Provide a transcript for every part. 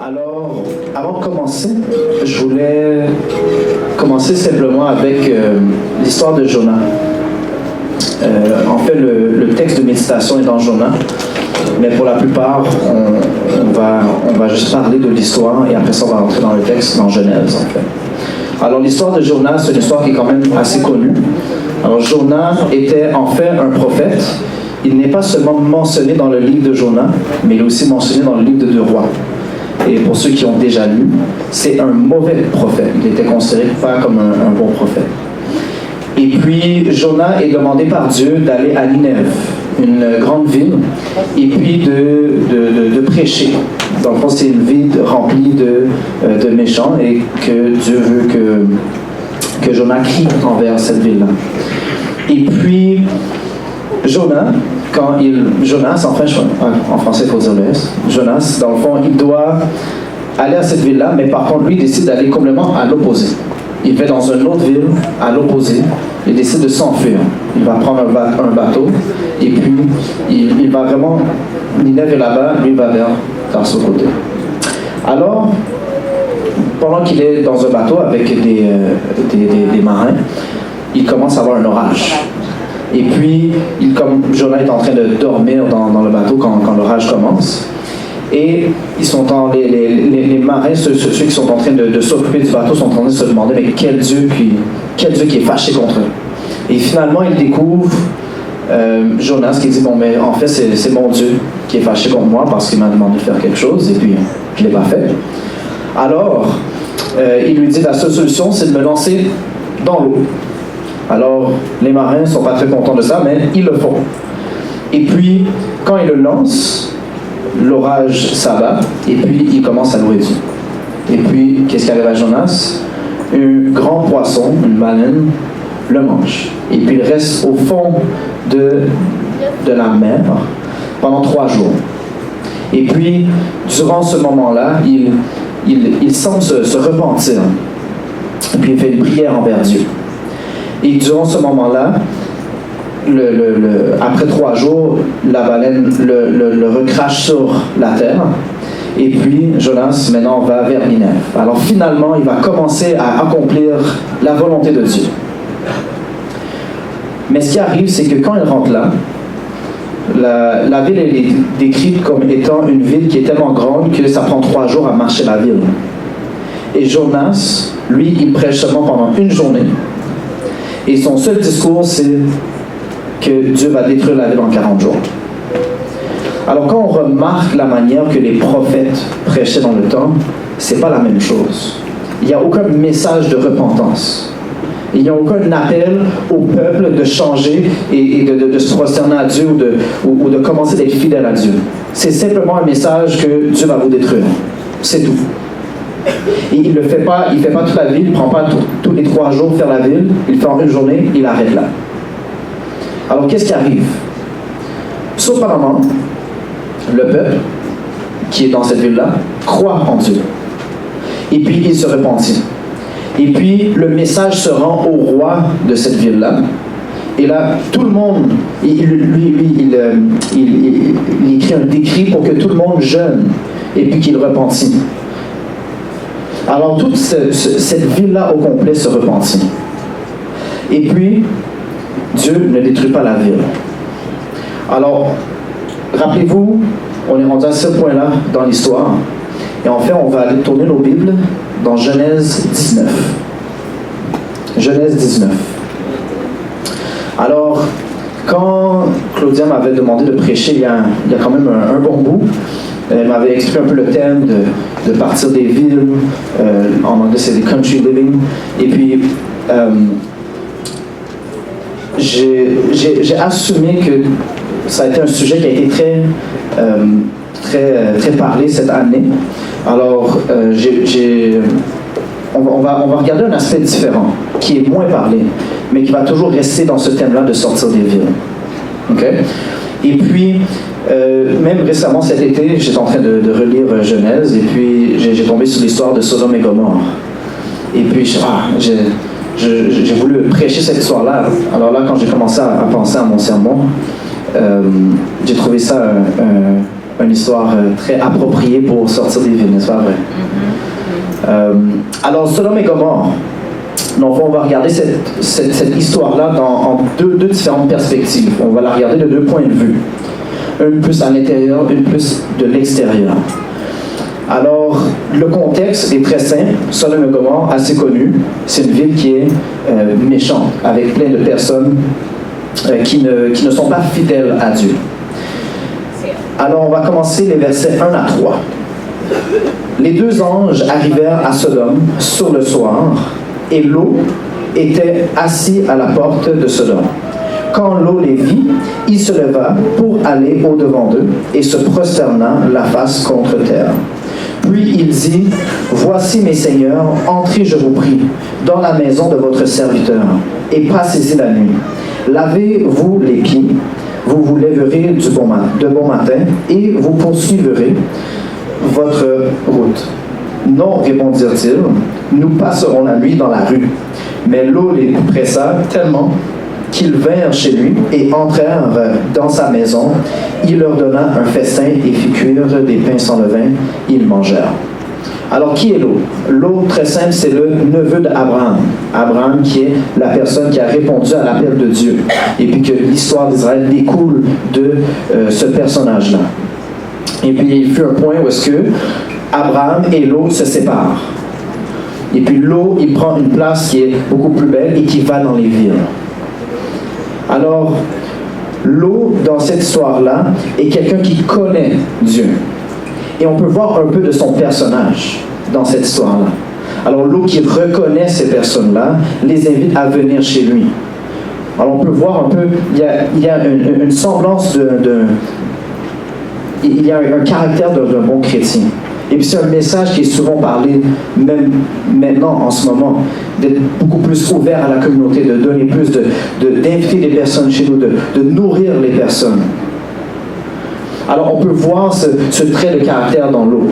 Alors, avant de commencer, je voulais commencer simplement avec l'histoire de Jonas. En fait, le texte de méditation est dans Jonas, mais pour la plupart, on va juste parler de l'histoire et après ça, on va rentrer dans le texte, dans Genèse, en fait. Alors, l'histoire de Jonas, c'est une histoire qui est quand même assez connue. Alors, Jonas était en fait un prophète. Il n'est pas seulement mentionné dans le livre de Jonas, mais il est aussi mentionné dans le livre de 2 Rois. Et pour ceux qui ont déjà lu, c'est un mauvais prophète. Il était considéré pas comme un bon prophète. Et puis, Jonas est demandé par Dieu d'aller à Ninève, une grande ville, et puis de prêcher. Dans le fond, c'est une ville remplie de méchants et que Dieu veut que Jonas crie envers cette ville-là. Et puis, Jonas, en français, il faut dire le S. Jonas, dans le fond, il doit aller à cette ville-là, mais par contre, lui, il décide d'aller complètement à l'opposé. Il va dans une autre ville, à l'opposé. Il décide de s'enfuir. Il va prendre un bateau, et puis, il va vraiment... Ninève est là-bas, lui, il va vers ce côté. Alors, pendant qu'il est dans un bateau avec des marins, il commence à avoir un orage. Et puis, comme Jonas est en train de dormir dans le bateau quand l'orage commence, et les marins, ceux qui sont en train de s'occuper du bateau, sont en train de se demander mais quel Dieu qui est fâché contre eux. Et finalement, ils découvrent Jonas qui dit bon, mais en fait, c'est mon Dieu qui est fâché contre moi parce qu'il m'a demandé de faire quelque chose, et puis je ne l'ai pas fait. Alors, il lui dit la seule solution, c'est de me lancer dans l'eau. Alors, les marins ne sont pas très contents de ça, mais ils le font. Et puis, quand ils le lancent, l'orage s'abat, et puis il commence à louer Dieu. Et puis, qu'est-ce qui arrive à Jonas? Un grand poisson, une baleine, le mange. Et puis, il reste au fond de la mer pendant 3 jours. Et puis, durant ce moment-là, il semble se repentir. Et puis, il fait une prière envers Dieu. Et durant ce moment-là, après 3 jours, la baleine le recrache sur la terre. Et puis, Jonas, maintenant, va vers Ninève. Alors, finalement, il va commencer à accomplir la volonté de Dieu. Mais ce qui arrive, c'est que quand il rentre là, la ville elle est décrite comme étant une ville qui est tellement grande que ça prend 3 jours à marcher la ville. Et Jonas, lui, il prêche seulement pendant 1 journée. Et son seul discours, c'est que Dieu va détruire la ville en 40 jours. Alors, quand on remarque la manière que les prophètes prêchaient dans le temps, c'est pas la même chose. Il n'y a aucun message de repentance. Il n'y a aucun appel au peuple de changer et de se prosterner à Dieu ou de commencer d'être fidèle à Dieu. C'est simplement un message que Dieu va vous détruire. C'est tout. Et il ne fait pas toute la ville, il ne prend pas tous les 3 jours faire la ville, il fait en 1 journée, il arrête là. Alors qu'est-ce qui arrive? Cependant, le peuple qui est dans cette ville-là croit en Dieu. Et puis il se repentit. Et puis le message se rend au roi de cette ville-là. Et là, tout le monde, il écrit un décret pour que tout le monde jeûne et puis qu'il repentit. Alors toute cette ville-là au complet se repentit. Et puis, Dieu ne détruit pas la ville. Alors, rappelez-vous, on est rendu à ce point-là dans l'histoire. Et en fait, on va aller tourner nos Bibles dans Genèse 19. Genèse 19. Alors, quand Claudia m'avait demandé de prêcher il y a quand même un bon bout, elle m'avait expliqué un peu le thème de partir des villes. En anglais, c'est des country living. Et puis, j'ai assumé que ça a été un sujet qui a été très parlé cette année. Alors, on va regarder un aspect différent, qui est moins parlé, mais qui va toujours rester dans ce thème-là de sortir des villes. OK? Et puis, même récemment cet été, j'étais en train de relire Genèse, et puis j'ai tombé sur l'histoire de Sodome et Gomorrhe. Et puis, j'ai voulu prêcher cette histoire-là. Alors là, quand j'ai commencé à penser à mon sermon, j'ai trouvé ça une histoire très appropriée pour sortir des villes, n'est-ce pas vrai? Alors, Sodome et Gomorrhe, donc on va regarder cette histoire-là en deux différentes perspectives. On va la regarder de 2 points de vue. Une plus à l'intérieur, une plus de l'extérieur. Alors, le contexte est très simple. Sodome et Gomorrhe, assez connu. C'est une ville qui est méchante, avec plein de personnes qui ne sont pas fidèles à Dieu. Alors, on va commencer les versets 1 à 3. Les 2 anges arrivèrent à Sodome sur le soir, et Lot était assis à la porte de Sodome. Quand Lot les vit, il se leva pour aller au-devant d'eux et se prosterna la face contre terre. Puis il dit, « Voici mes seigneurs, entrez, je vous prie, dans la maison de votre serviteur, et passez-y la nuit. Lavez-vous les pieds, vous vous lèverez de bon matin, et vous poursuivrez votre route. » Non, répondirent-ils, nous passerons la nuit dans la rue. Mais Lot les pressa tellement qu'ils vinrent chez lui et entrèrent dans sa maison. Il leur donna un festin et fit cuire des pains sans levain. Ils mangèrent. Alors, qui est Lot? Lot, très simple, c'est le neveu d'Abraham. Abraham qui est la personne qui a répondu à l'appel de Dieu. Et puis que l'histoire d'Israël découle de ce personnage-là. Et puis, il fut un point où est-ce que Abraham et Lot se séparent. Et puis Lot, il prend une place qui est beaucoup plus belle et qui va dans les villes. Alors, Lot, dans cette histoire-là, est quelqu'un qui connaît Dieu. Et on peut voir un peu de son personnage dans cette histoire-là. Alors, Lot, qui reconnaît ces personnes-là, les invite à venir chez lui. Alors, on peut voir un peu, il y a une semblance il y a un caractère d'un bon chrétien. Et puis c'est un message qui est souvent parlé, même maintenant, en ce moment, d'être beaucoup plus ouvert à la communauté, de donner plus, d'inviter les personnes chez nous, de nourrir les personnes. Alors on peut voir ce trait de caractère dans Lot.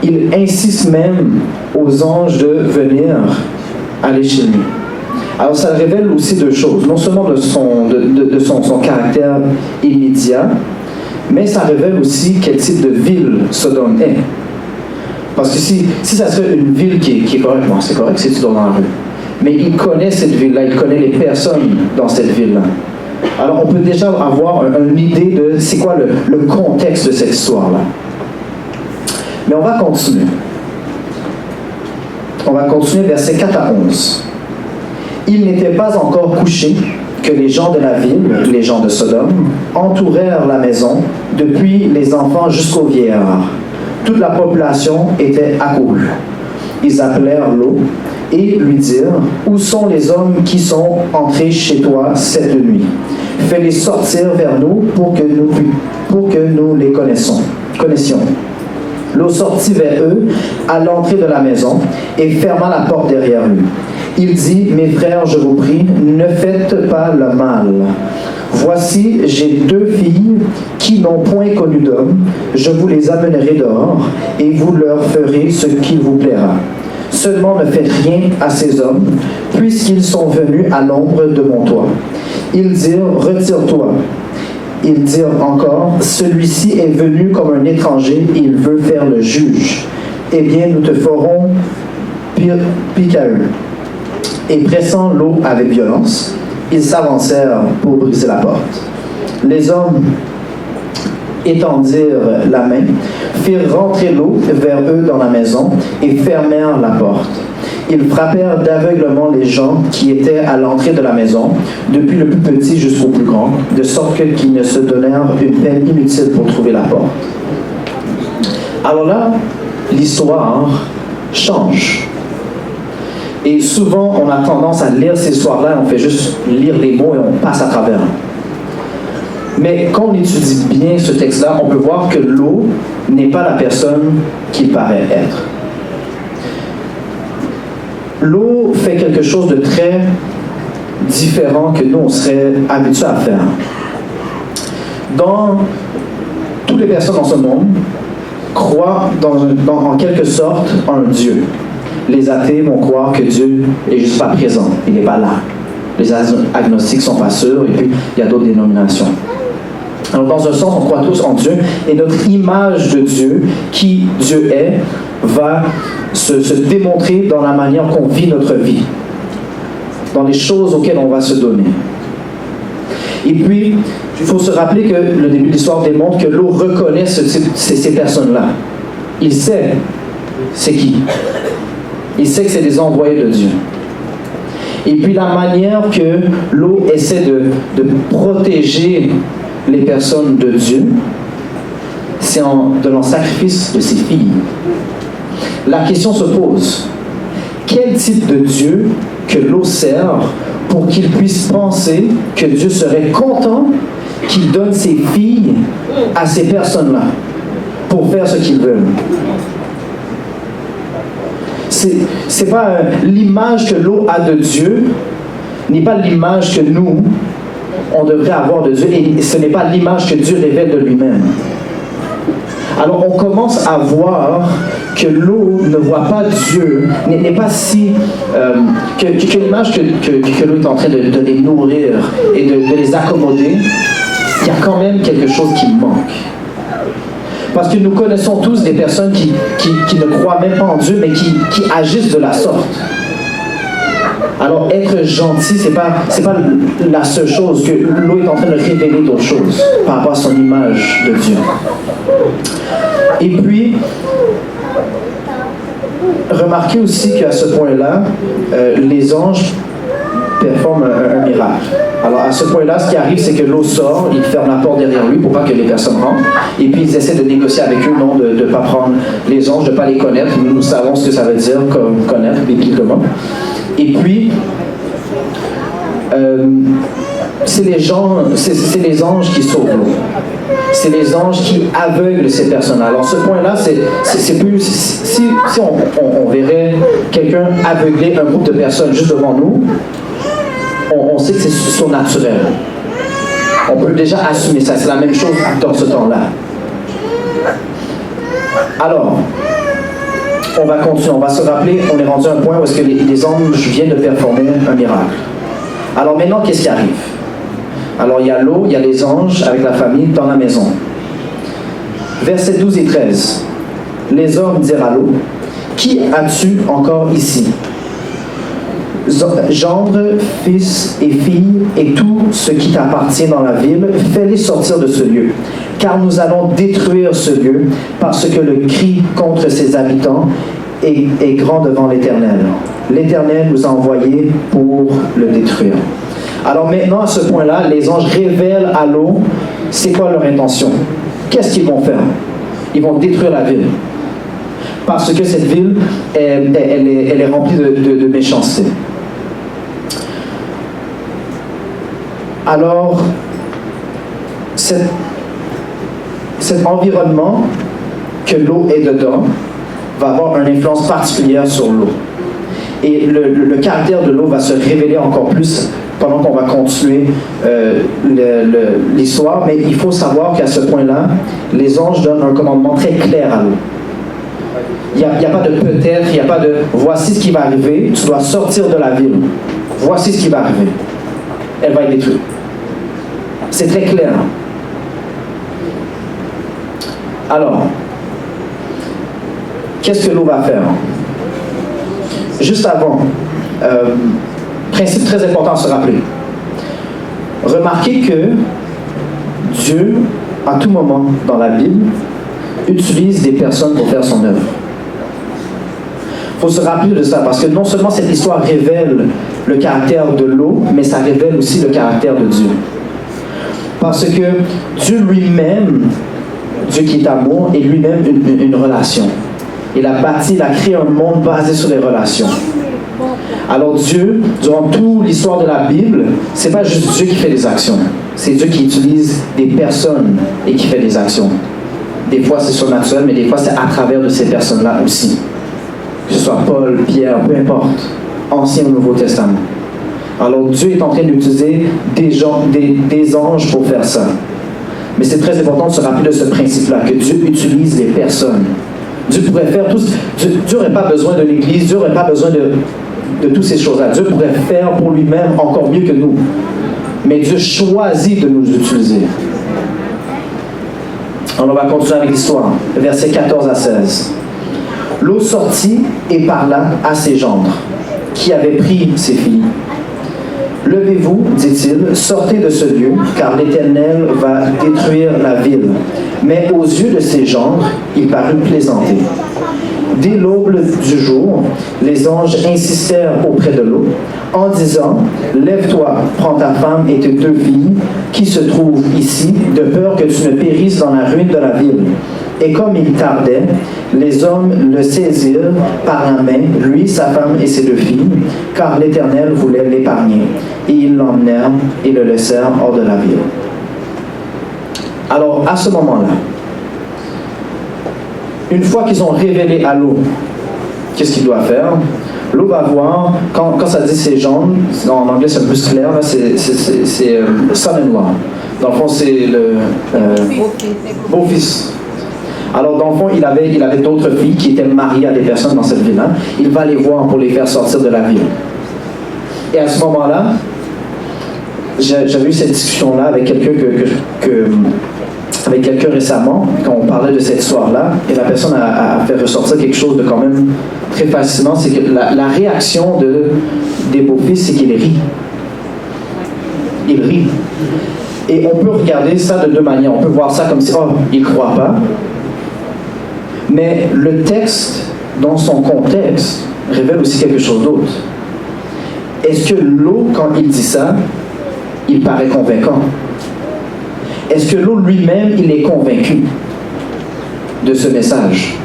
Il insiste même aux anges de venir aller chez lui. Alors ça révèle aussi 2 choses, non seulement de son caractère immédiat, mais ça révèle aussi quel type de ville Sodome est. Parce que si ça serait une ville qui est correcte, bon, c'est correct si tu dors dans la rue. Mais il connaît cette ville-là, il connaît les personnes dans cette ville-là. Alors on peut déjà avoir une idée de c'est quoi le contexte de cette histoire-là. Mais on va continuer. On va continuer versets 4 à 11. Il n'était pas encore couché que les gens de la ville, les gens de Sodome, entourèrent la maison, depuis les enfants jusqu'aux vieillards. Toute la population était accourue. Ils appelèrent Lot et lui dirent, « Où sont les hommes qui sont entrés chez toi cette nuit? Fais-les sortir vers nous pour que nous les connaissions. » Lot sortit vers eux à l'entrée de la maison et ferma la porte derrière lui. Il dit, « Mes frères, je vous prie, ne faites pas le mal. Voici, j'ai 2 filles qui n'ont point connu d'homme. Je vous les amènerai dehors et vous leur ferez ce qu'il vous plaira. Seulement ne faites rien à ces hommes, puisqu'ils sont venus à l'ombre de mon toit. » Ils dirent, « Retire-toi. » Ils dirent encore, « Celui-ci est venu comme un étranger et il veut faire le juge. Eh bien, nous te ferons pire qu'à eux. » Et pressant Lot avec violence, ils s'avancèrent pour briser la porte. Les hommes étendirent la main, firent rentrer Lot vers eux dans la maison et fermèrent la porte. Ils frappèrent d'aveuglement les gens qui étaient à l'entrée de la maison, depuis le plus petit jusqu'au plus grand, de sorte qu'ils ne se donnèrent une peine inutile pour trouver la porte. Alors là, l'histoire change. Et souvent, on a tendance à lire ces histoires-là, on fait juste lire les mots et on passe à travers. Mais quand on étudie bien ce texte-là, on peut voir que Lot n'est pas la personne qu'il paraît être. Lot fait quelque chose de très différent que nous, on serait habitués à faire. Toutes les personnes dans ce monde croient en quelque sorte en un Dieu. Les athées vont croire que Dieu n'est juste pas présent, il n'est pas là. Les agnostiques ne sont pas sûrs, et puis il y a d'autres dénominations. Alors, dans un sens, on croit tous en Dieu, et notre image de Dieu, qui Dieu est, va se démontrer dans la manière qu'on vit notre vie, dans les choses auxquelles on va se donner. Et puis, il faut se rappeler que le début de l'histoire démontre que Lot reconnaît ces personnes-là. Il sait c'est qui. Il sait que c'est des envoyés de Dieu. Et puis la manière que Lot essaie de protéger les personnes de Dieu, c'est en donnant sacrifice de ses filles. La question se pose, quel type de Dieu que Lot sert pour qu'il puisse penser que Dieu serait content qu'il donne ses filles à ces personnes-là pour faire ce qu'ils veulent? C'est pas l'image que Lot a de Dieu, n'est pas l'image que nous, on devrait avoir de Dieu, et ce n'est pas l'image que Dieu révèle de lui-même. Alors on commence à voir que Lot ne voit pas Dieu, n'est pas si... que l'image que Lot est en train de les nourrir et de les accommoder, il y a quand même quelque chose qui manque. Parce que nous connaissons tous des personnes qui ne croient même pas en Dieu, mais qui agissent de la sorte. Alors, être gentil, c'est pas la seule chose, que Lot est en train de révéler d'autres choses par rapport à son image de Dieu. Et puis, remarquez aussi qu'à ce point-là, les anges performent un miracle. Alors, à ce point-là, ce qui arrive, c'est que Lot sort, il ferme la porte derrière lui pour pas que les personnes rentrent, et puis ils essaient de négocier avec eux, non, de ne pas prendre les anges, de ne pas les connaître. Nous savons ce que ça veut dire, comme connaître, bibliquement. Et puis, c'est les anges qui sauvent Lot. C'est les anges qui aveuglent ces personnes. Alors, ce point-là, c'est plus... Si on verrait quelqu'un aveugler un groupe de personnes juste devant nous, on sait que c'est surnaturel. On peut déjà assumer ça. C'est la même chose dans ce temps-là. Alors, on va continuer. On va se rappeler, on est rendu à un point où est-ce que les anges viennent de performer un miracle. Alors maintenant, qu'est-ce qui arrive? Alors, il y a Lot, il y a les anges avec la famille dans la maison. Versets 12 et 13. Les hommes dirent à Lot, « Qui as-tu encore ici? Gendre, fils et filles, et tout ce qui t'appartient dans la ville, fais-les sortir de ce lieu. Car nous allons détruire ce lieu, parce que le cri contre ses habitants est grand devant l'Éternel. L'Éternel nous a envoyés pour le détruire. » Alors maintenant, à ce point-là, les anges révèlent à Lot, c'est quoi leur intention? Qu'est-ce qu'ils vont faire? Ils vont détruire la ville. Parce que cette ville, elle est remplie de méchanceté. Alors, cet environnement que Lot est dedans va avoir une influence particulière sur Lot. Et le caractère de Lot va se révéler encore plus pendant qu'on va continuer l'histoire. Mais il faut savoir qu'à ce point-là, les anges donnent un commandement très clair à Lot. Il n'y a pas de peut-être, il n'y a pas de voici ce qui va arriver, tu dois sortir de la ville. Voici ce qui va arriver. Elle va être détruite. C'est très clair. Alors, qu'est-ce que Lot va faire? Juste avant, principe très important à se rappeler. Remarquez que Dieu, à tout moment dans la Bible, utilise des personnes pour faire son œuvre. Il faut se rappeler de ça, parce que non seulement cette histoire révèle le caractère de Lot, mais ça révèle aussi le caractère de Dieu. Parce que Dieu lui-même, Dieu qui est amour, est lui-même une relation. Il a bâti, il a créé un monde basé sur les relations. Alors Dieu, durant toute l'histoire de la Bible, c'est pas juste Dieu qui fait des actions. C'est Dieu qui utilise des personnes et qui fait des actions. Des fois c'est surnaturel, mais des fois c'est à travers de ces personnes-là aussi. Que ce soit Paul, Pierre, peu importe. Ancien ou Nouveau Testament. Alors Dieu est en train d'utiliser des anges pour faire ça. Mais c'est très important de se rappeler de ce principe-là, que Dieu utilise les personnes. Dieu pourrait faire tout... Dieu n'aurait pas besoin de l'Église, Dieu n'aurait pas besoin de toutes ces choses-là. Dieu pourrait faire pour lui-même encore mieux que nous. Mais Dieu choisit de nous utiliser. On va continuer avec l'histoire. Versets 14 à 16. Lot sortit et parla à ses gendres, qui avaient pris ses filles. Levez-vous, dit-il, sortez de ce lieu, car l'Éternel va détruire la ville. Mais aux yeux de ses gendres, il parut plaisanter. Dès l'aube du jour, les anges insistèrent auprès de Lot, en disant, « Lève-toi, prends ta femme et tes 2 filles, qui se trouvent ici, de peur que tu ne périsses dans la ruine de la ville. » Et comme il tardait, les hommes le saisirent par la main, lui, sa femme et ses 2 filles, car l'Éternel voulait l'épargner. Et ils l'emmenèrent et le laissèrent hors de la ville. Alors, à ce moment-là, une fois qu'ils ont révélé à Lot qu'est-ce qu'il doit faire, Lot va voir, quand ça dit ses jambes, en anglais c'est un peu plus clair, là, c'est son-in-law. Dans le fond, c'est le beau-fils. Alors, dans le fond, il avait d'autres filles qui étaient mariées à des personnes dans cette ville-là. Il va les voir pour les faire sortir de la ville. Et à ce moment-là, j'avais eu cette discussion-là avec quelqu'un avec quelqu'un récemment, quand on parlait de cette histoire-là, et la personne a fait ressortir quelque chose de quand même très fascinant, c'est que la réaction des beaux-fils, c'est qu'il rit. Il rit. Et on peut regarder ça de 2 manières. On peut voir ça comme si, oh, il ne croit pas. Mais le texte, dans son contexte, révèle aussi quelque chose d'autre. Est-ce que Lot, quand il dit ça, il paraît convaincant? Est-ce que Lot lui-même, il est convaincu de ce message?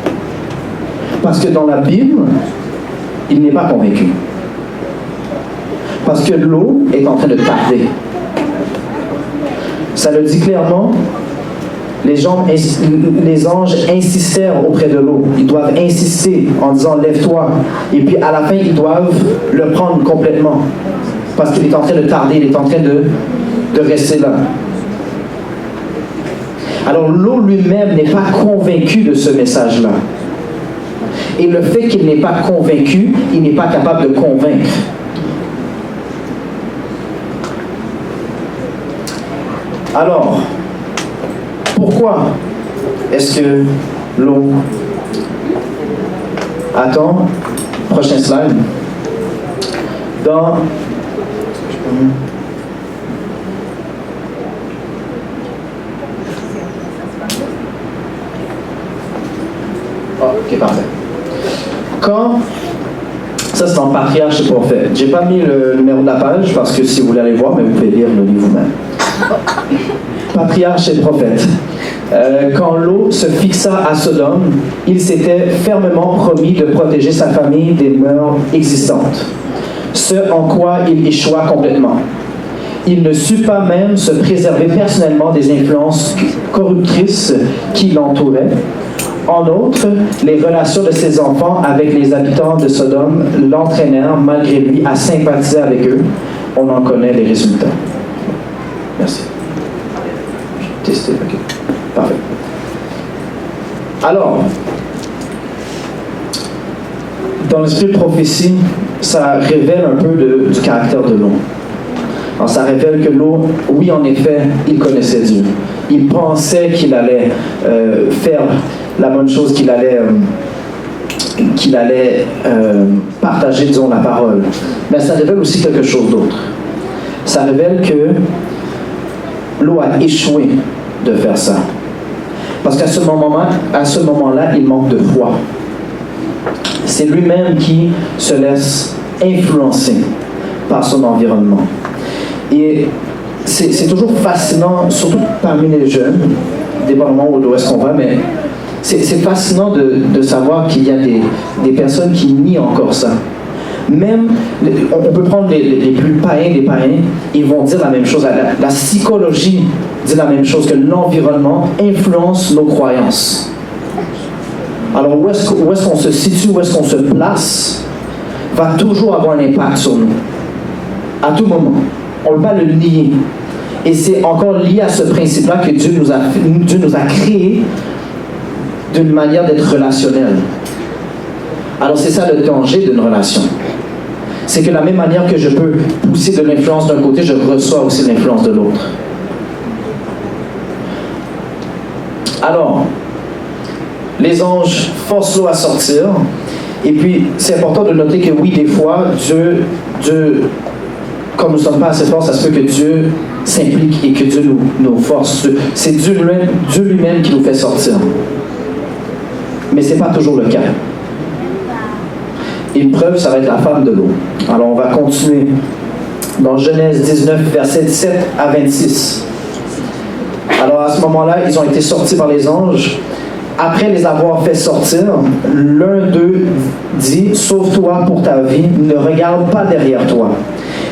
Parce que dans la Bible, il n'est pas convaincu. Parce que Lot est en train de tarder. Ça le dit clairement, les anges insistèrent auprès de Lot. Ils doivent insister en disant « Lève-toi ». Et puis à la fin, ils doivent le prendre complètement. Parce qu'il est en train de tarder, il est en train de rester là. Alors Lot lui-même n'est pas convaincu de ce message-là. Et le fait qu'il n'est pas convaincu, il n'est pas capable de convaincre. Alors, pourquoi est-ce que Lot... Attends, prochain slide. Dans... Ok, parfait. Quand... Ça, c'est en Patriarche et Prophète. J'ai pas mis le numéro de la page parce que si vous voulez aller voir, mais vous pouvez lire le livre vous-même. Patriarche et Prophète. Quand Lot se fixa à Sodome, il s'était fermement promis de protéger sa famille des mœurs existantes, ce en quoi il échoua complètement. Il ne sut pas même se préserver personnellement des influences corruptrices qui l'entouraient. En outre, les relations de ses enfants avec les habitants de Sodome l'entraînèrent, malgré lui, à sympathiser avec eux. On en connaît les résultats. Merci. Tester, ok. Parfait. Alors, dans l'esprit de prophétie, ça révèle un peu du caractère de Lot. Alors, ça révèle que Lot, oui, en effet, il connaissait Dieu. Il pensait qu'il allait faire la bonne chose, qu'il allait partager, disons, la parole. Mais ça révèle aussi quelque chose d'autre. Ça révèle que Lot a échoué de faire ça. Parce qu'à ce moment-là, il manque de foi. C'est lui-même qui se laisse influencer par son environnement. Et c'est toujours fascinant, surtout parmi les jeunes, dépendamment d'où est-ce qu'on va, mais c'est fascinant de savoir qu'il y a des personnes qui nient encore ça. Même, on peut prendre les plus païens des païens, ils vont dire la même chose. La psychologie dit la même chose, que l'environnement influence nos croyances. Alors, où est-ce qu'on se situe, où est-ce qu'on se place, va toujours avoir un impact sur nous. À tout moment. On ne peut pas le nier. Et c'est encore lié à ce principe-là que Dieu nous a créés d'une manière d'être relationnel. Alors, c'est ça le danger d'une relation. C'est que de la même manière que je peux pousser de l'influence d'un côté, je reçois aussi l'influence de l'autre. Alors, les anges forcent l'eau à sortir. Et puis, c'est important de noter que oui, des fois, Dieu comme nous ne sommes pas assez forts, ça se peut que Dieu s'implique et que Dieu nous force. C'est Dieu lui-même qui nous fait sortir. Mais ce n'est pas toujours le cas. Une preuve, ça va être la femme de l'eau. Alors, on va continuer dans Genèse 19, versets 17 à 26. Alors, à ce moment-là, ils ont été sortis par les anges. Après les avoir fait sortir, l'un d'eux dit « Sauve-toi pour ta vie, ne regarde pas derrière toi,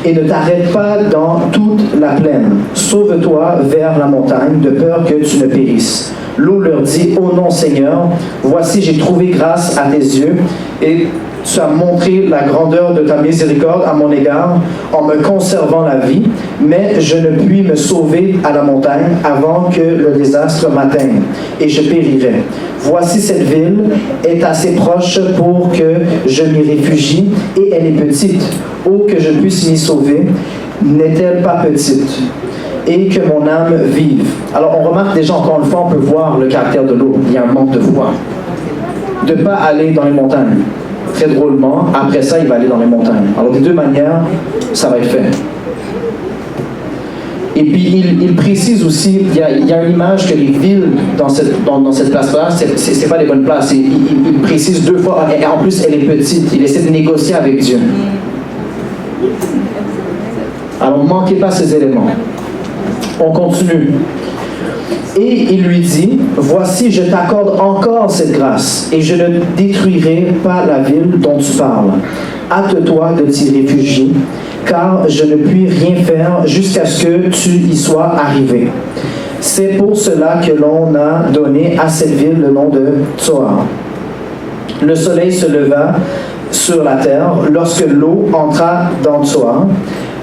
et ne t'arrête pas dans toute la plaine. Sauve-toi vers la montagne, de peur que tu ne périsses. » L'eau leur dit « Ô non, Seigneur, voici j'ai trouvé grâce à tes yeux, et tu as montré la grandeur de ta miséricorde à mon égard en me conservant la vie, mais je ne puis me sauver à la montagne avant que le désastre m'atteigne, et je périrai. Voici cette ville est assez proche pour que je m'y réfugie, et elle est petite. Oh, que je puisse m'y sauver, n'est-elle pas petite? Et que mon âme vive. » Alors on remarque déjà encore une fois, on peut voir le caractère de l'eau. Il y a un manque de foi. De ne pas aller dans les montagnes. Très drôlement, après ça, il va aller dans les montagnes. Alors, des deux manières, ça va être fait. Et puis, il précise aussi, il y a une image que les villes dans cette place-là, ce n'est pas les bonnes places. Il précise deux fois, et en plus, elle est petite. Il essaie de négocier avec Dieu. Alors, ne manquez pas ces éléments. On continue. Et il lui dit, « Voici, je t'accorde encore cette grâce, et je ne détruirai pas la ville dont tu parles. Hâte-toi de t'y réfugier, car je ne puis rien faire jusqu'à ce que tu y sois arrivé. C'est pour cela que l'on a donné à cette ville le nom de Tsoar. » Le soleil se leva sur la terre lorsque l'eau entra dans Tsoar.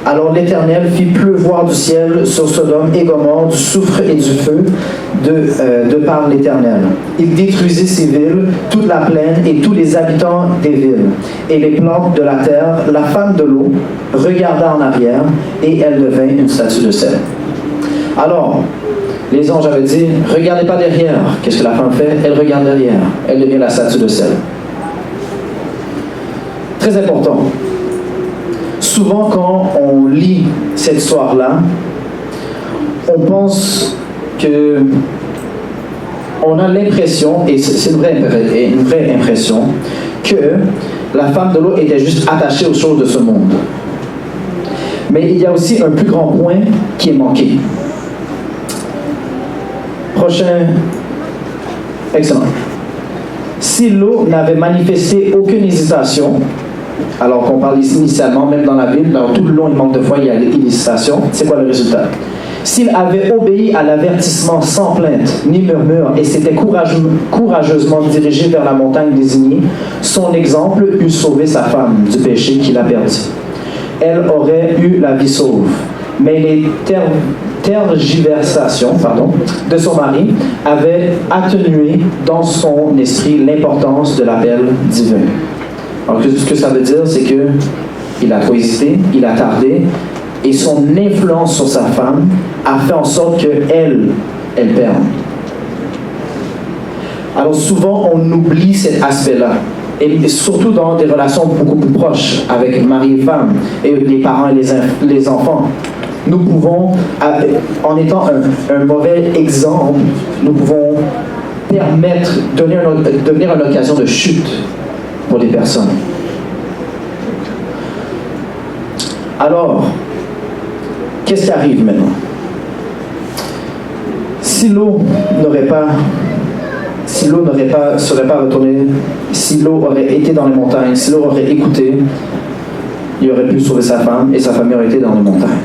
Alors l'Éternel fit pleuvoir du ciel sur Sodome et Gomorrhe du soufre et du feu de par l'Éternel. Il détruisit ces villes, toute la plaine et tous les habitants des villes, et les plantes de la terre. La femme de l'eau regarda en arrière, et elle devint une statue de sel. Alors, les anges avaient dit, « Regardez pas derrière. » Qu'est-ce que la femme fait? Elle regarde derrière. Elle devient la statue de sel. Très important. Souvent, quand on lit cette histoire-là, on pense que on a l'impression, et c'est une vraie impression, que la femme de l'eau était juste attachée aux choses de ce monde. Mais il y a aussi un plus grand point qui est manqué. Prochain. Excellent. Si l'eau n'avait manifesté aucune hésitation, alors qu'on parle ici initialement, même dans la Bible, alors tout le long, il manque de foi, il y a l'hésitation. C'est quoi le résultat? S'il avait obéi à l'avertissement sans plainte ni murmure et s'était courageusement dirigé vers la montagne désignée, son exemple eût sauvé sa femme du péché qu'il a perdu. Elle aurait eu la vie sauve. Mais les tergiversations de son mari avaient atténué dans son esprit l'importance de l'appel divin. Alors, ce que ça veut dire, c'est qu'il a trop hésité, il a tardé, et son influence sur sa femme a fait en sorte qu'elle perde. Alors, souvent, on oublie cet aspect-là. Et surtout dans des relations beaucoup plus proches avec mari et femme, et les parents et les enfants. Nous pouvons, en étant un mauvais exemple, nous pouvons devenir une occasion de chute pour les personnes. Alors, qu'est-ce qui arrive maintenant? Si l'eau serait pas retournée, si l'eau aurait été dans les montagnes, si l'eau aurait écouté, il aurait pu sauver sa femme et sa famille aurait été dans les montagnes.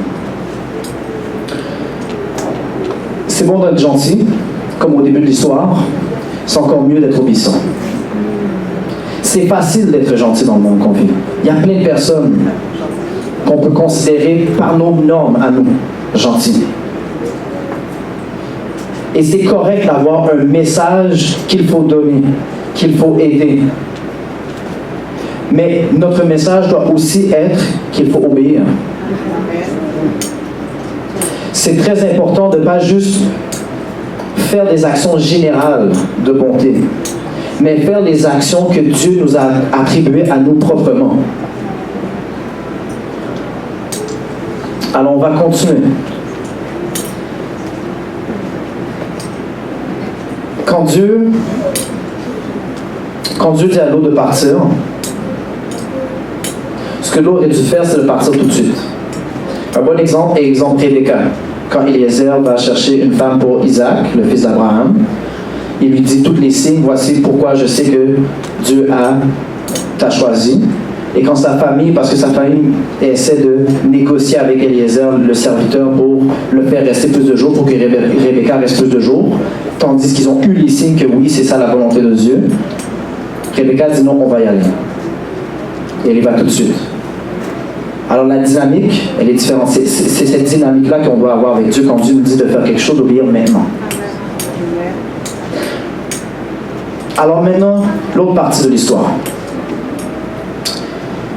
C'est bon d'être gentil, comme au début de l'histoire, c'est encore mieux d'être obéissant. C'est facile d'être gentil dans le monde qu'on vit. Il y a plein de personnes qu'on peut considérer par nos normes à nous gentils. Et c'est correct d'avoir un message qu'il faut donner, qu'il faut aider. Mais notre message doit aussi être qu'il faut obéir. C'est très important de ne pas juste faire des actions générales de bonté, mais faire les actions que Dieu nous a attribuées à nous proprement. Alors on va continuer. Quand Dieu dit à Lot de partir, ce que Lot aurait dû faire, c'est de partir tout de suite. Un bon exemple est l'exemple Rebecca. Quand Eliezer va chercher une femme pour Isaac, le fils d'Abraham, il lui dit tous les signes, voici pourquoi je sais que Dieu t'a choisi. Et quand sa famille, parce que sa famille essaie de négocier avec Eliezer, le serviteur, pour le faire rester plus de jours, pour que Rebecca reste plus de jours, tandis qu'ils ont eu les signes que oui, c'est ça la volonté de Dieu, Rebecca dit non, on va y aller. Et elle y va tout de suite. Alors la dynamique, elle est différente. C'est cette dynamique-là qu'on doit avoir avec Dieu quand Dieu nous dit de faire quelque chose, d'obéir maintenant. Alors maintenant, l'autre partie de l'histoire.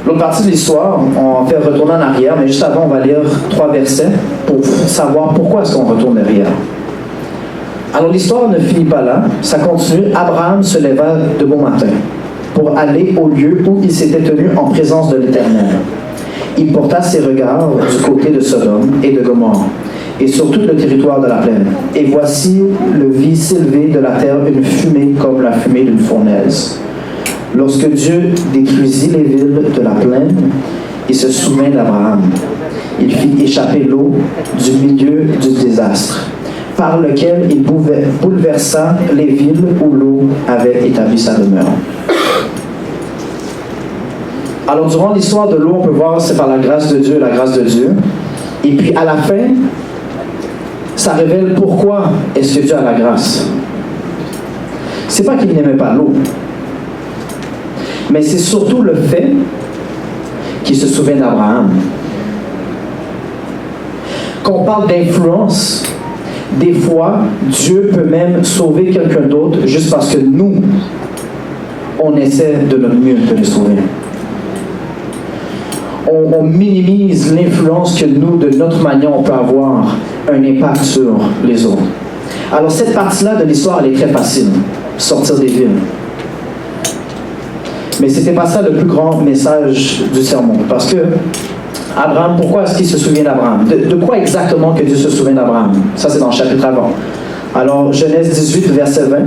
L'autre partie de l'histoire, on va faire retourner en arrière, mais juste avant, on va lire 3 versets pour savoir pourquoi est-ce qu'on retourne derrière. Alors l'histoire ne finit pas là, ça continue. Abraham se leva de bon matin pour aller au lieu où il s'était tenu en présence de l'Éternel. Il porta ses regards du côté de Sodome et de Gomorrhe, et sur tout le territoire de la plaine. Et voici le vit s'élever de la terre une fumée comme la fumée d'une fournaise. Lorsque Dieu détruisit les villes de la plaine, il se souvint d'Abraham. Il fit échapper l'eau du milieu du désastre, par lequel il bouleversa les villes où l'eau avait établi sa demeure. Alors, durant l'histoire de l'eau, on peut voir c'est par la grâce de Dieu, la grâce de Dieu. Et puis, à la fin, ça révèle pourquoi est-ce que Dieu a la grâce. C'est pas qu'il n'aimait pas l'eau, mais c'est surtout le fait qu'il se souvient d'Abraham. Quand on parle d'influence, des fois, Dieu peut même sauver quelqu'un d'autre juste parce que nous, on essaie de notre mieux de le sauver. On minimise l'influence que nous, de notre manière, on peut avoir un impact sur les autres. Alors cette partie-là de l'histoire, elle est très facile, sortir des villes. Mais ce n'était pas ça le plus grand message du sermon. Parce que Abraham, pourquoi est-ce qu'il se souvient d'Abraham? De quoi exactement que Dieu se souvient d'Abraham? Ça, c'est dans le chapitre avant. Alors, Genèse 18, verset 20.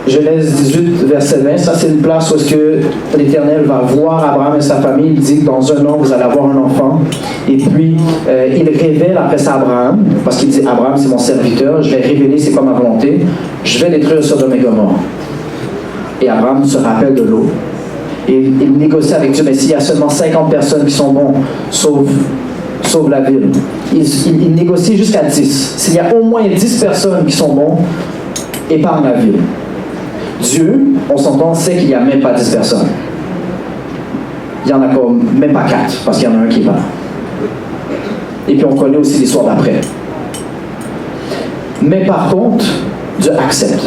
Genèse 18, verset 20, ça c'est une place où est-ce que l'Éternel va voir Abraham et sa famille. Il dit que dans un an, vous allez avoir un enfant. Et puis, il révèle après ça à Abraham, parce qu'il dit, Abraham, c'est mon serviteur, je vais révéler c'est quoi ma volonté. Je vais détruire Sodome et Gomorrhe. Et Abraham se rappelle de l'eau. Et il négocie avec Dieu, mais s'il y a seulement 50 personnes qui sont bons, sauve la ville. Il négocie jusqu'à 10. S'il y a au moins 10 personnes qui sont bons, épargne la ville. Dieu, on s'entend, sait qu'il n'y a même pas 10 personnes. Il y en a comme même pas 4, parce qu'il y en a un qui est pas là. Et puis on connaît aussi l'histoire d'après. Mais par contre, Dieu accepte.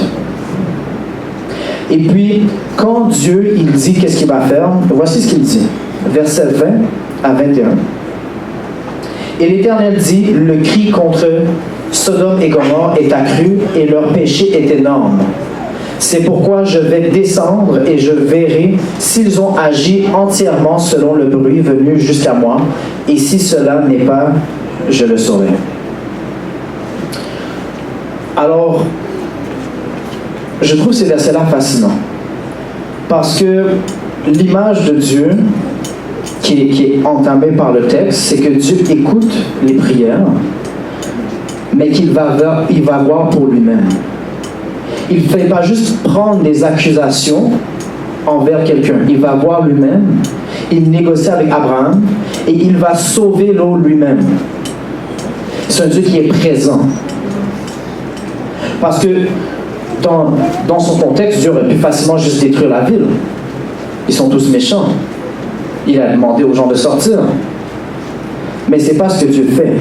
Et puis, quand Dieu, il dit qu'est-ce qu'il va faire, voici ce qu'il dit. Verset 20 à 21. Et l'Éternel dit, le cri contre Sodome et Gomorrhe est accru et leur péché est énorme. C'est pourquoi je vais descendre et je verrai s'ils ont agi entièrement selon le bruit venu jusqu'à moi, et si cela n'est pas, je le saurai. Alors, je trouve ces versets-là fascinants, parce que l'image de Dieu qui est entamée par le texte, c'est que Dieu écoute les prières, mais qu'il va voir pour lui-même. Il ne fait pas juste prendre des accusations envers quelqu'un. Il va voir lui-même, il négocie avec Abraham, et il va sauver l'eau lui-même. C'est un Dieu qui est présent. Parce que dans son contexte, Dieu aurait pu facilement juste détruire la ville. Ils sont tous méchants. Il a demandé aux gens de sortir. Mais ce n'est pas ce que Dieu fait.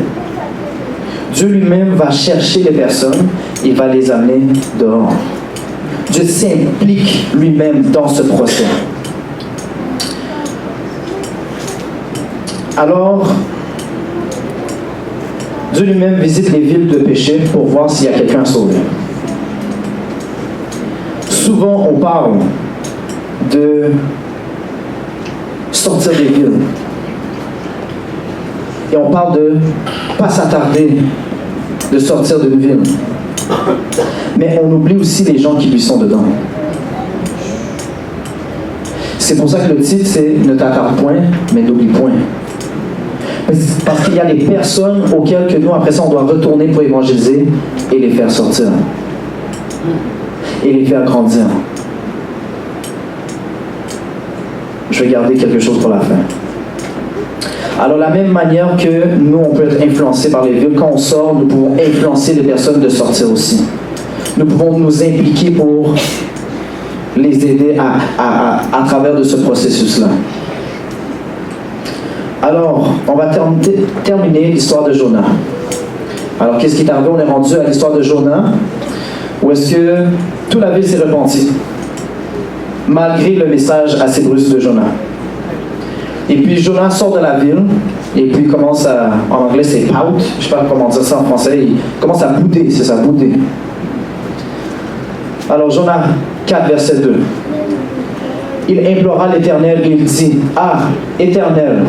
Dieu lui-même va chercher les personnes et va les amener dehors. Dieu s'implique lui-même dans ce procès. Alors, Dieu lui-même visite les villes de péché pour voir s'il y a quelqu'un à sauver. Souvent, on parle de sortir des villes. Et on parle de ne pas s'attarder de sortir d'une ville. Mais on oublie aussi les gens qui lui sont dedans. C'est pour ça que le titre, c'est « Ne t'attarde point, mais n'oublie point ». Parce qu'il y a des personnes auxquelles que nous, après ça, on doit retourner pour évangéliser et les faire sortir. Et les faire grandir. Je vais garder quelque chose pour la fin. Alors, la même manière que nous, on peut être influencés par les villes, quand on sort, nous pouvons influencer les personnes de sortir aussi. Nous pouvons nous impliquer pour les aider à travers de ce processus-là. Alors, on va terminer l'histoire de Jonas. Alors, qu'est-ce qui est arrivé? On est rendu à l'histoire de Jonas, où est-ce que toute la ville s'est repentie, malgré le message assez brusque de Jonas. Et puis, Jonas sort de la ville, et puis commence à, en anglais c'est pout, je ne sais pas comment dire ça en français, il commence à bouder, c'est ça, bouder. Alors, Jonas 4, verset 2. Il implora l'Éternel et il dit, « Ah, Éternel,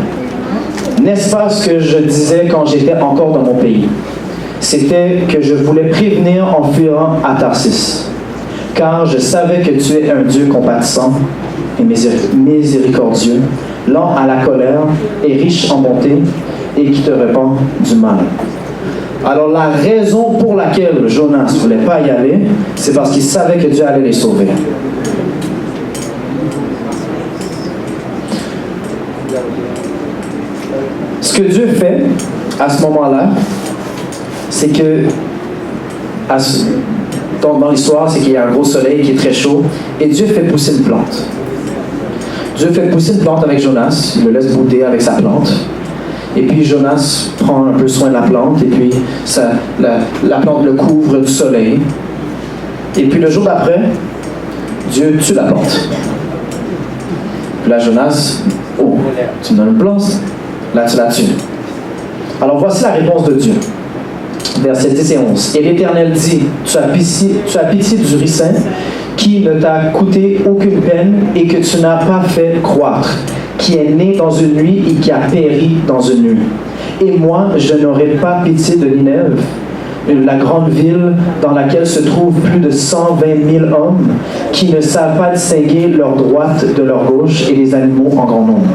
n'est-ce pas ce que je disais quand j'étais encore dans mon pays? C'était que je voulais prévenir en fuyant à Tarsis, car je savais que tu es un Dieu compatissant et miséricordieux, lent à la colère et riche en bonté, et qui te répand du mal. » Alors la raison pour laquelle Jonas ne voulait pas y aller, c'est parce qu'il savait que Dieu allait les sauver. Ce que Dieu fait à ce moment-là, c'est que dans l'histoire, c'est qu'il y a un gros soleil qui est très chaud, et Dieu fait pousser une plante. Dieu fait pousser une plante avec Jonas, il le laisse bouder avec sa plante. Et puis Jonas prend un peu soin de la plante, et puis la plante le couvre du soleil. Et puis le jour d'après, Dieu tue la plante. Puis là, Jonas, oh, tu me donnes une plante? Là, tu la tues. Alors voici la réponse de Dieu. Versets 10 et 11. Et l'Éternel dit, tu as pitié du ricin qui ne t'a coûté aucune peine et que tu n'as pas fait croître, qui est né dans une nuit et qui a péri dans une nuit. Et moi, je n'aurai pas pitié de Ninève, la grande ville dans laquelle se trouvent plus de 120 000 hommes qui ne savent pas distinguer leur droite de leur gauche et les animaux en grand nombre.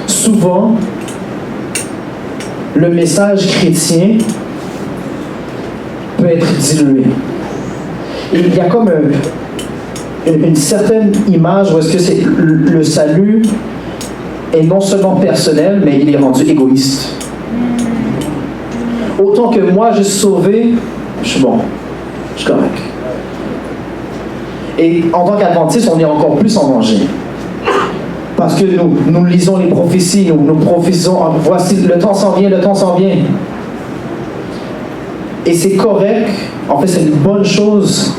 Souvent, le message chrétien peut être dilué. Et il y a comme une certaine image où est-ce que c'est le salut est non seulement personnel, mais il est rendu égoïste. Autant que moi, je suis sauvé, je suis bon, je suis correct. Et en tant qu'adventiste, on est encore plus en danger. Parce que nous lisons les prophéties, nous prophétisons, voici, le temps s'en vient, le temps s'en vient. Et c'est correct, en fait c'est une bonne chose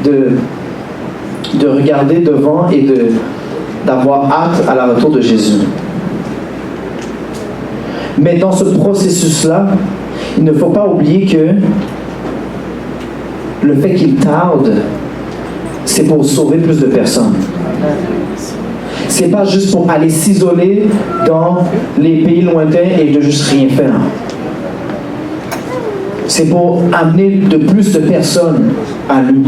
de regarder devant et d'avoir hâte à la retour de Jésus. Mais dans ce processus-là, il ne faut pas oublier que le fait qu'il tarde, c'est pour sauver plus de personnes. C'est pas juste pour aller s'isoler dans les pays lointains et de juste rien faire. C'est pour amener de plus de personnes à lui.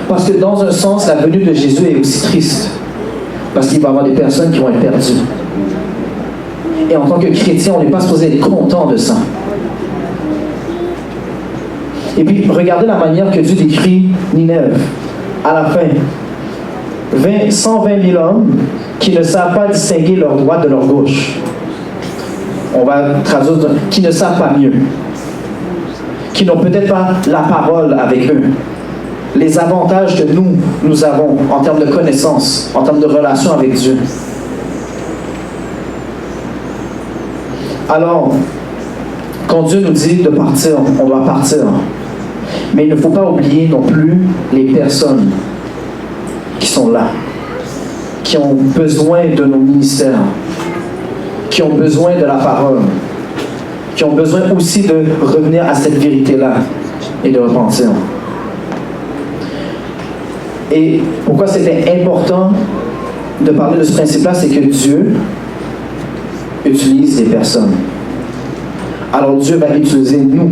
Parce que dans un sens, la venue de Jésus est aussi triste. Parce qu'il va y avoir des personnes qui vont être perdues. Et en tant que chrétien, on n'est pas supposé être content de ça. Et puis, regardez la manière que Dieu décrit Ninève. À la fin, 120 000 hommes qui ne savent pas distinguer leur droite de leur gauche. On va traduire, qui ne savent pas mieux. Qui n'ont peut-être pas la parole avec eux. Les avantages que nous avons en termes de connaissances, en termes de relation avec Dieu. Alors, quand Dieu nous dit de partir, on doit partir. Mais il ne faut pas oublier non plus les personnes qui sont là, qui ont besoin de nos ministères, qui ont besoin de la parole, qui ont besoin aussi de revenir à cette vérité-là et de repentir. Et pourquoi c'était important de parler de ce principe-là, c'est que Dieu utilise des personnes. Alors Dieu va utiliser nous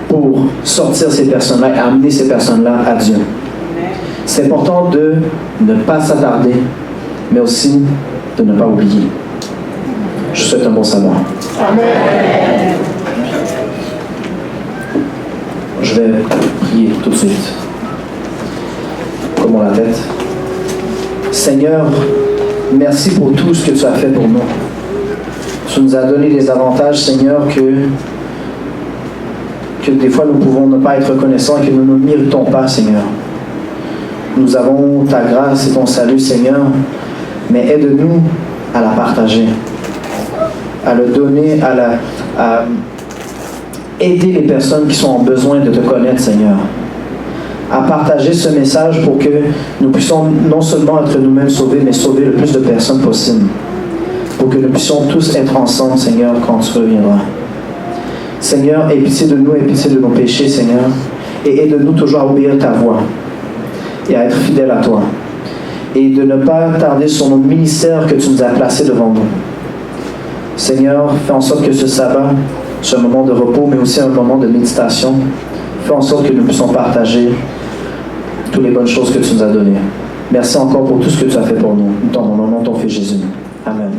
pour sortir ces personnes-là et amener ces personnes-là à Dieu. C'est important de ne pas s'attarder, mais aussi de ne pas oublier. Je vous souhaite un bon sabbat. Amen. Je vais prier tout de suite. Comme on la tête. Seigneur, merci pour tout ce que tu as fait pour nous. Tu nous as donné des avantages, Seigneur, que des fois nous pouvons ne pas être reconnaissants et que nous ne méritons pas, Seigneur. Nous avons ta grâce et ton salut, Seigneur, mais aide-nous à la partager, à le donner, à aider les personnes qui sont en besoin de te connaître, Seigneur. À partager ce message pour que nous puissions non seulement être nous-mêmes sauvés, mais sauver le plus de personnes possible. Pour que nous puissions tous être ensemble, Seigneur, quand tu reviendras. Seigneur, aie pitié de nous, aie pitié de nos péchés, Seigneur, et aide-nous toujours à obéir ta voix et à être fidèles à toi. Et de ne pas tarder sur nos ministères que tu nous as placés devant nous. Seigneur, fais en sorte que ce sabbat soit un moment de repos, mais aussi un moment de méditation. Fais en sorte que nous puissions partager toutes les bonnes choses que tu nous as données. Merci encore pour tout ce que tu as fait pour nous. Dans mon nom, ton Fils Jésus. Amen.